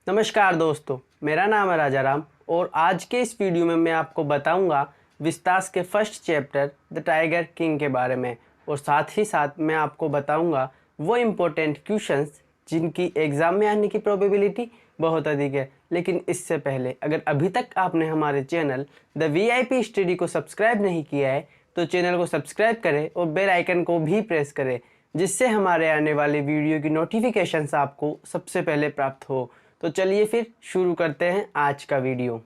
नमस्कार दोस्तों, मेरा नाम है राजा राम और आज के इस वीडियो में मैं आपको बताऊंगा विस्तास के first chapter the tiger king के बारे में। और साथ ही साथ मैं आपको बताऊंगा वो इम्पोर्टेंट क्वेश्चंस जिनकी एग्ज़ाम में आने की प्रोबेबिलिटी बहुत अधिक है। लेकिन इससे पहले अगर अभी तक आपने हमारे चैनल द VIP स्टडी को सब्सक्राइब नहीं किया है तो चैनल को सब्सक्राइब करें और बेल आइकन को भी प्रेस करें, जिससे हमारे आने वाले वीडियो की नोटिफिकेशंस आपको सबसे पहले प्राप्त हो। तो चलिए फिर शुरू करते हैं आज का वीडियो।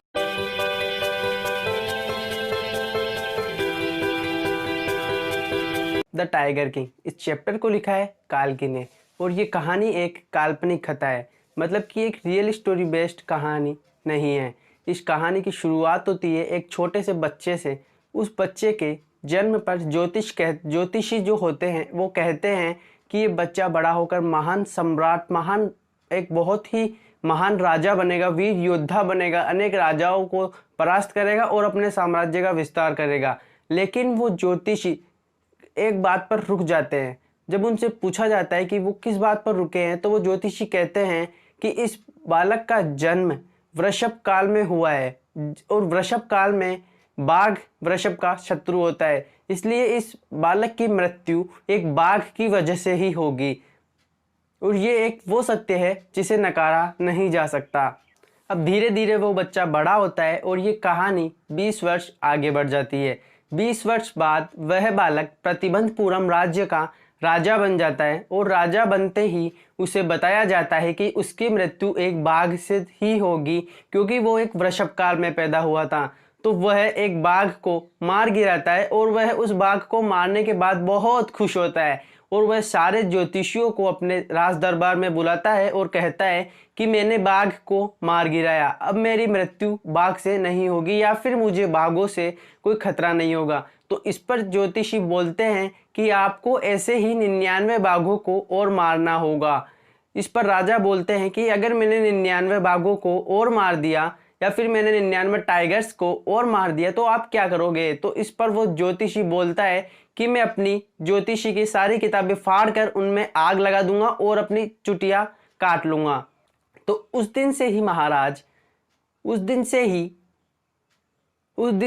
द टाइगर किंग इस चैप्टर को लिखा है काल्की ने और ये कहानी एक काल्पनिक कथा है, मतलब कि एक रियल स्टोरी बेस्ड कहानी नहीं है। इस कहानी की शुरुआत होती है एक छोटे से बच्चे से। उस बच्चे के जन्म पर ज्योतिषी जो होते हैं वो कहते हैं कि ये बच्चा बड़ा होकर महान सम्राट, एक बहुत ही महान राजा बनेगा, वीर योद्धा बनेगा, अनेक राजाओं को परास्त करेगा और अपने साम्राज्य का विस्तार करेगा। लेकिन वो ज्योतिषी एक बात पर रुक जाते हैं। जब उनसे पूछा जाता है कि वो किस बात पर रुके हैं तो वो ज्योतिषी कहते हैं कि इस बालक का जन्म वृषभ काल में हुआ है और वृषभ काल में बाघ वृषभ का शत्रु होता है, इसलिए इस बालक की मृत्यु एक बाघ की वजह से ही होगी। और ये एक वो सत्य है जिसे नकारा नहीं जा सकता। अब धीरे धीरे वो बच्चा बड़ा होता है और ये कहानी 20 वर्ष आगे बढ़ जाती है। 20 वर्ष बाद वह बालक प्रतिबंधपुरम राज्य का राजा बन जाता है और राजा बनते ही उसे बताया जाता है कि उसकी मृत्यु एक बाघ से ही होगी, क्योंकि वो एक वृषभ काल में पैदा हुआ था। तो वह एक बाघ को मार गिराता है और वह उस बाघ को मारने के बाद बहुत खुश होता है और वह सारे ज्योतिषियों को अपने राज दरबार में बुलाता है और कहता है कि मैंने बाघ को मार गिराया, अब मेरी मृत्यु बाघ से नहीं होगी या फिर मुझे बाघों से कोई खतरा नहीं होगा। तो इस पर ज्योतिषी बोलते हैं कि आपको ऐसे ही 99 बाघों को और मारना होगा। इस पर राजा बोलते हैं कि अगर मैंने 99 बाघों को और मार दिया या फिर मैंने 99 टाइगर्स को और मार दिया तो आप क्या करोगे। तो इस पर वो ज्योतिषी बोलता है कि मैं अपनी ज्योतिषी की सारी किताबें फाड़ कर उनमें आग लगा दूंगा और अपनी चुटिया काट लूंगा। तो उस दिन से ही महाराज, उस दिन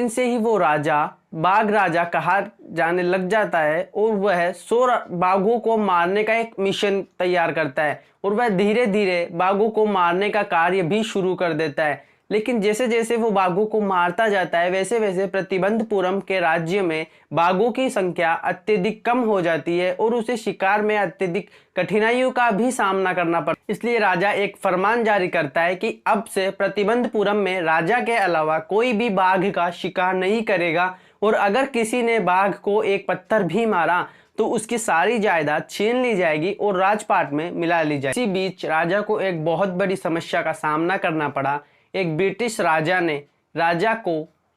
से ही वो राजा बाघ राजा कहा जाने लग जाता है और वह 100 बाघों को मारने का एक मिशन तैयार करता है और वह धीरे धीरे बाघों को मारने का कार्य भी शुरू कर देता है। लेकिन जैसे जैसे वो बाघों को मारता जाता है वैसे वैसे प्रतिबंधपुरम के राज्य में बाघों की संख्या अत्यधिक कम हो जाती है और उसे शिकार में अत्यधिक कठिनाइयों का भी सामना करना पड़ता है। इसलिए राजा एक फरमान जारी करता है कि अब से प्रतिबंधपुरम में राजा के अलावा कोई भी बाघ का शिकार नहीं करेगा और अगर किसी ने बाघ को एक पत्थर भी मारा तो उसकी सारी जायदाद छीन ली जाएगी और राजपाट में मिला ली जाएगी। इसी बीच राजा को एक बहुत बड़ी समस्या का सामना करना पड़ा। एक ब्रिटिश राजा ने राजा को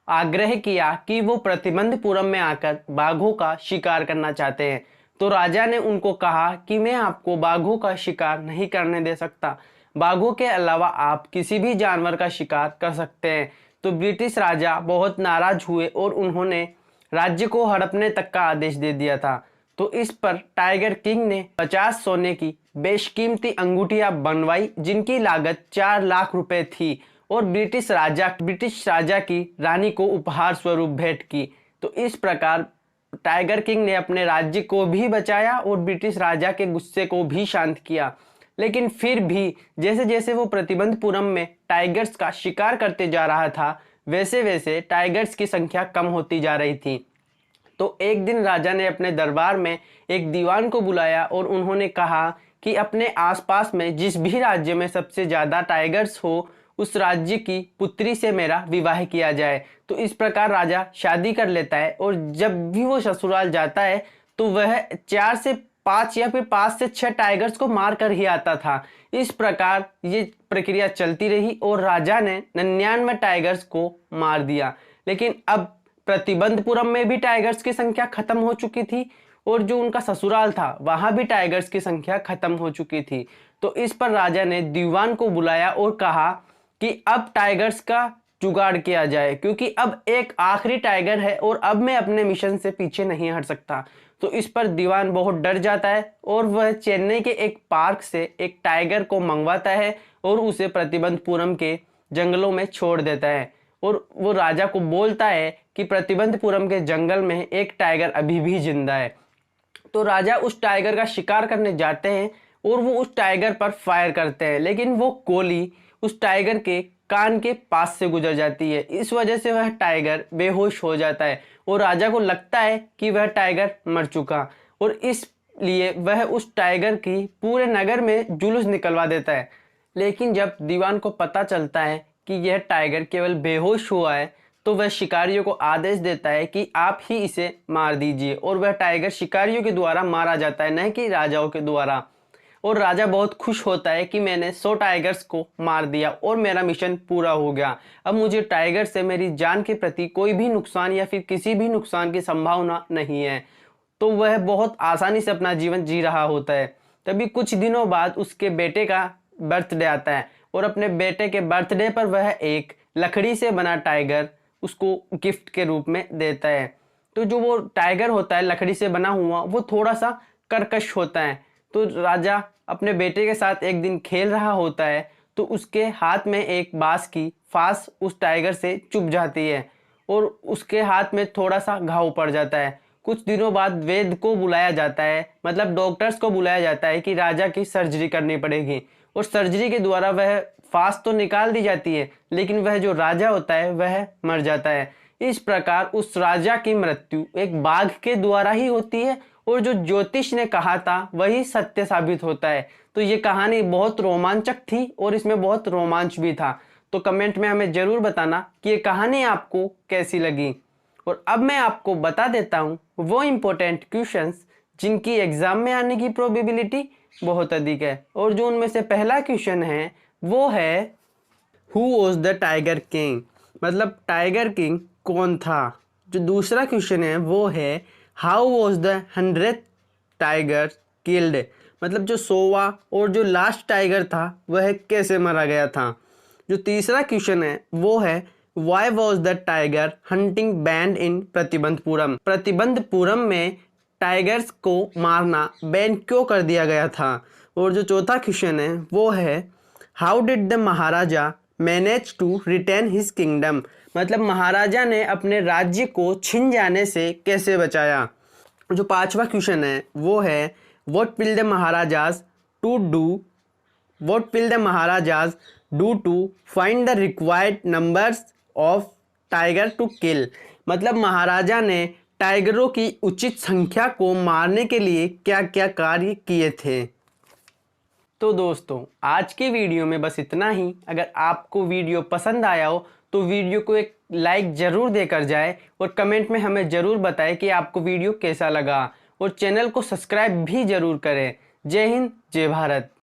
आग्रह किया कि वो प्रतिबंधपुरम में आकर बाघों का शिकार करना चाहते हैं। तो राजा ने उनको कहा कि मैं आपको बाघों का शिकार नहीं करने दे सकता, बाघों के अलावा आप किसी भी जानवर का शिकार कर सकते हैं। तो ब्रिटिश राजा बहुत नाराज हुए और उन्होंने राज्य को हड़पने तक का आदेश दे दिया था। तो इस पर टाइगर किंग ने 50 सोने की बेशकीमती अंगूठियां बनवाई जिनकी लागत 4 लाख रुपए थी और ब्रिटिश राजा की रानी को उपहार स्वरूप भेंट की। तो इस प्रकार टाइगर किंग ने अपने राज्य को भी बचाया और ब्रिटिश राजा के गुस्से को भी शांत किया। लेकिन फिर भी जैसे जैसे वो प्रतिबंधपुरम में टाइगर्स का शिकार करते जा रहा था वैसे वैसे टाइगर्स की संख्या कम होती जा रही थी। तो एक दिन राजा ने अपने दरबार में एक दीवान को बुलाया और उन्होंने कहा कि अपने आसपास में जिस भी राज्य में सबसे ज्यादा टाइगर्स हो उस राज्य की पुत्री से मेरा विवाह किया जाए। तो इस प्रकार राजा शादी कर लेता है और जब भी वो ससुराल जाता है तो वह 4 से 5 या फिर 5 से 6 टाइगर्स को मार कर ही आता था। इस प्रकार ये प्रक्रिया चलती रही और राजा ने 99 टाइगर्स को मार दिया। लेकिन अब प्रतिबंधपुरम में भी टाइगर्स की संख्या खत्म हो चुकी थी और जो उनका ससुराल था वहां भी टाइगर्स की संख्या खत्म हो चुकी थी। तो इस पर राजा ने दीवान को बुलाया और कहा कि अब टाइगर्स का जुगाड़ किया जाए, क्योंकि अब एक आखिरी टाइगर है और अब मैं अपने मिशन से पीछे नहीं हट सकता। तो इस पर दीवान बहुत डर जाता है और वह चेन्नई के एक पार्क से एक टाइगर को मंगवाता है और उसे प्रतिबंधपुरम के जंगलों में छोड़ देता है। और वो राजा को बोलता है कि प्रतिबंधपुरम के जंगल में एक टाइगर अभी भी जिंदा है। तो राजा उस टाइगर का शिकार करने जाते हैं और वो उस टाइगर पर फायर करते हैं, लेकिन वो गोली उस टाइगर के कान के पास से गुजर जाती है। इस वजह से वह टाइगर बेहोश हो जाता है और राजा को लगता है कि वह टाइगर मर चुका, और इसलिए वह उस टाइगर की पूरे नगर में जुलूस निकलवा देता है। लेकिन जब दीवान को पता चलता है कि यह टाइगर केवल बेहोश हुआ है, तो वह शिकारियों को आदेश देता है कि आप ही इसे मार दीजिए, और वह टाइगर शिकारियों के द्वारा मारा जाता है, न कि राजाओं के द्वारा। और राजा बहुत खुश होता है कि मैंने 100 टाइगर्स को मार दिया और मेरा मिशन पूरा हो गया। अब मुझे टाइगर से मेरी जान के प्रति कोई भी नुकसान या फिर किसी भी नुकसान की संभावना नहीं है। तो वह बहुत आसानी से अपना जीवन जी रहा होता है। तभी कुछ दिनों बाद उसके बेटे का बर्थडे आता है, और अपने बेटे के बर्थडे पर वह एक लकड़ी से बना टाइगर उसको गिफ्ट के रूप में देता है। तो जो वो टाइगर होता है लकड़ी से बना हुआ, वो थोड़ा सा कर्कश होता है। तो राजा अपने बेटे के साथ एक दिन खेल रहा होता है, तो उसके हाथ में एक बांस की फांस उस टाइगर से चुभ जाती है और उसके हाथ में थोड़ा सा घाव पड़ जाता है। कुछ दिनों बाद वैद्य को बुलाया जाता है, मतलब डॉक्टर्स को बुलाया जाता है कि राजा की सर्जरी करनी पड़ेगी, और सर्जरी के द्वारा वह फांस तो निकाल दी जाती है, लेकिन वह जो राजा होता है वह मर जाता है। इस प्रकार उस राजा की मृत्यु एक बाघ के द्वारा ही होती है, और जो ज्योतिष ने कहा था वही सत्य साबित होता है। तो ये कहानी बहुत रोमांचक थी और इसमें बहुत रोमांच भी था। तो कमेंट में हमें जरूर बताना कि ये कहानी आपको कैसी लगी। और अब मैं आपको बता देता हूँ वो इम्पोर्टेंट क्वेश्चंस जिनकी एग्जाम में आने की प्रोबेबिलिटी बहुत अधिक है। और जो उनमें से पहला क्वेश्चन है वो है who was the tiger king, मतलब टाइगर किंग कौन था। जो दूसरा क्वेश्चन है वो है how was the 100th tiger killed, मतलब जो 100वां और जो लास्ट टाइगर था वह कैसे मारा गया था। जो तीसरा क्वेश्चन है वो है why was the tiger hunting banned in Pratibandhpuram, Pratibandhpuram में टाइगर्स को मारना बैन क्यों कर दिया गया था। और जो चौथा क्वेश्चन है वो है how did the maharaja manage to retain his kingdom, मतलब महाराजा ने अपने राज्य को छिन जाने से कैसे बचाया। जो पांचवा क्वेश्चन है वो है what will the maharajas do to find the required numbers of tiger to kill, मतलब महाराजा ने टाइगरों की उचित संख्या को मारने के लिए क्या क्या कार्य किए थे। तो दोस्तों आज के वीडियो में बस इतना ही। अगर आपको वीडियो पसंद आया हो तो वीडियो को एक लाइक ज़रूर देकर जाए, और कमेंट में हमें ज़रूर बताएं कि आपको वीडियो कैसा लगा, और चैनल को सब्सक्राइब भी ज़रूर करें। जय हिंद, जय भारत।